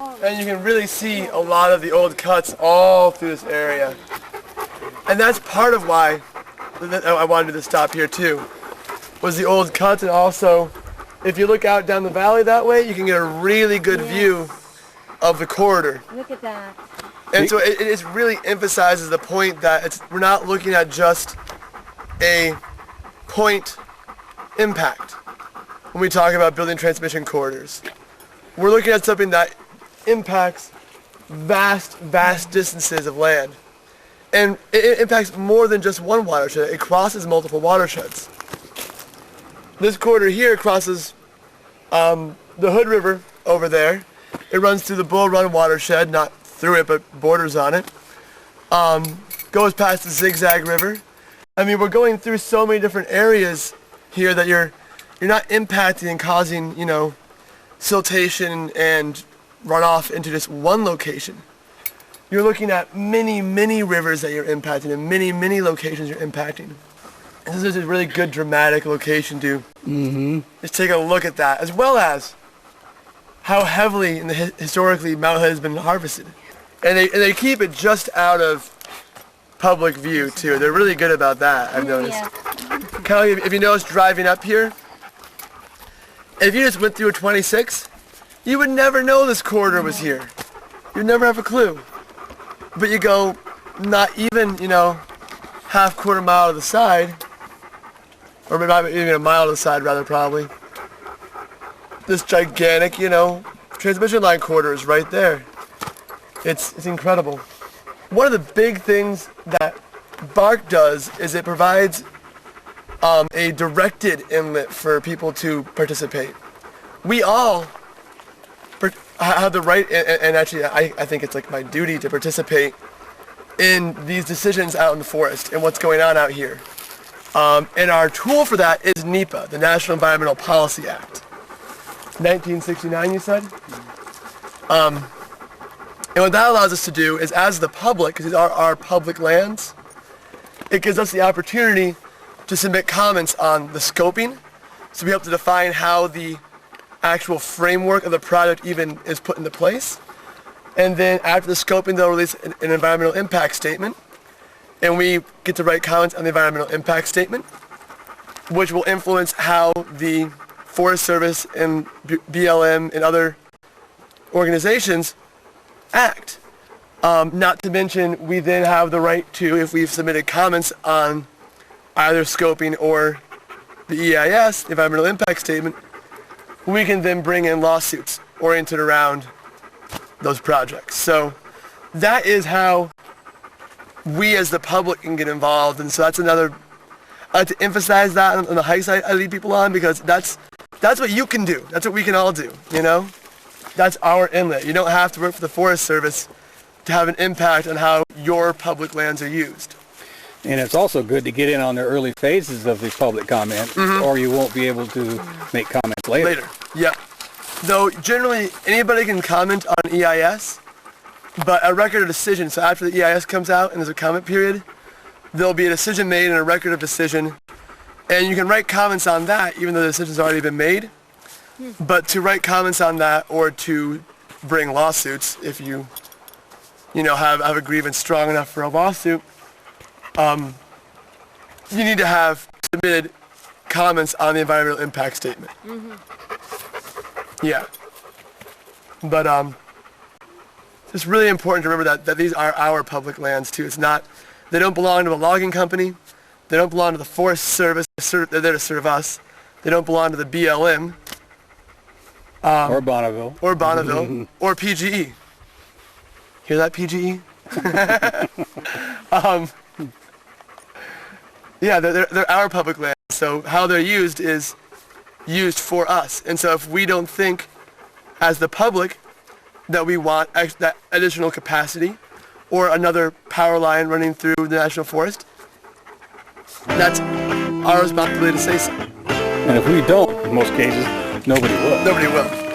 And you can really see a lot of the old cuts all through this area. And that's part of why I wanted to stop here too, was the old cuts, and also if you look out down the valley that way, you can get a really good view of the corridor. Look at that. And so it really emphasizes the point that we're not looking at just a point impact when we talk about building transmission corridors. We're looking at something that impacts vast distances of land. And it impacts more than just one watershed. It crosses multiple watersheds. This corridor here crosses the Hood River over there. It runs through the Bull Run watershed, not through it, but borders on it. Goes past the Zigzag River. I mean, we're going through so many different areas here that you're not impacting and causing, siltation and runoff into just one location. You're looking at many rivers that you're impacting and many locations you're impacting. And this is a really good dramatic location to just take a look at that, as well as how heavily and historically Mount Hood has been harvested. And they keep it just out of public view too. They're really good about that, I've noticed. Kelly, if you notice driving up here, if you just went through a 26, you would never know this corridor was here. You'd never have a clue. But you go not even, half-quarter mile to the side, or maybe even a mile to the side rather probably. This gigantic, transmission line corridor is right there. It's incredible. One of the big things that BARC does is it provides a directed inlet for people to participate. We all have the right, and actually I think it's like my duty to participate in these decisions out in the forest and what's going on out here. And our tool for that is NEPA, the National Environmental Policy Act. 1969, you said? And what that allows us to do is, as the public, because these are our public lands, it gives us the opportunity to submit comments on the scoping, so we help to define how the actual framework of the project even is put into place. And then after the scoping, they'll release an environmental impact statement, and we get to write comments on the environmental impact statement, which will influence how the Forest Service and BLM and other organizations act. Not to mention, we then have the right to, if we've submitted comments on either scoping or the EIS, the environmental impact statement, we can then bring in lawsuits oriented around those projects. So that is how we as the public can get involved, and so that's another, I like to emphasize that on the hikes I lead people on, because that's what you can do. That's what we can all do, That's our inlet. You don't have to work for the Forest Service to have an impact on how your public lands are used. And it's also good to get in on the early phases of the public comment, or you won't be able to make comments later. Yep. Though generally anybody can comment on EIS, but a record of decision, so after the EIS comes out and there's a comment period, there'll be a decision made and a record of decision, and you can write comments on that even though the decision's already been made. But to write comments on that, or to bring lawsuits, if you have a grievance strong enough for a lawsuit, you need to have submitted comments on the environmental impact statement. Yeah. But it's really important to remember that these are our public lands too. It's not, they don't belong to a logging company. They don't belong to the Forest Service. They're there to serve us. They don't belong to the BLM. Or Bonneville. Or Bonneville. Or PGE. Hear that, PGE? Yeah, they're our public land. So how they're used is used for us. And so if we don't think, as the public, that we want that additional capacity or another power line running through the National Forest, that's our responsibility to say so. And if we don't, in most cases, nobody will. Nobody will.